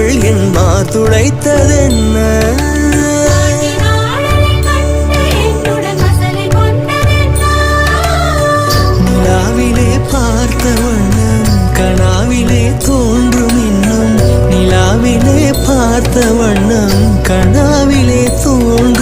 அவள் என் மாதுளைத்ததென்ன நிலாவிலே பார்த்த வண்ணம் கனாவிலே தோன்றும் இன்னும் நிலாவிலே பார்த்த வண்ணம் கனாவிலே தோன்றும்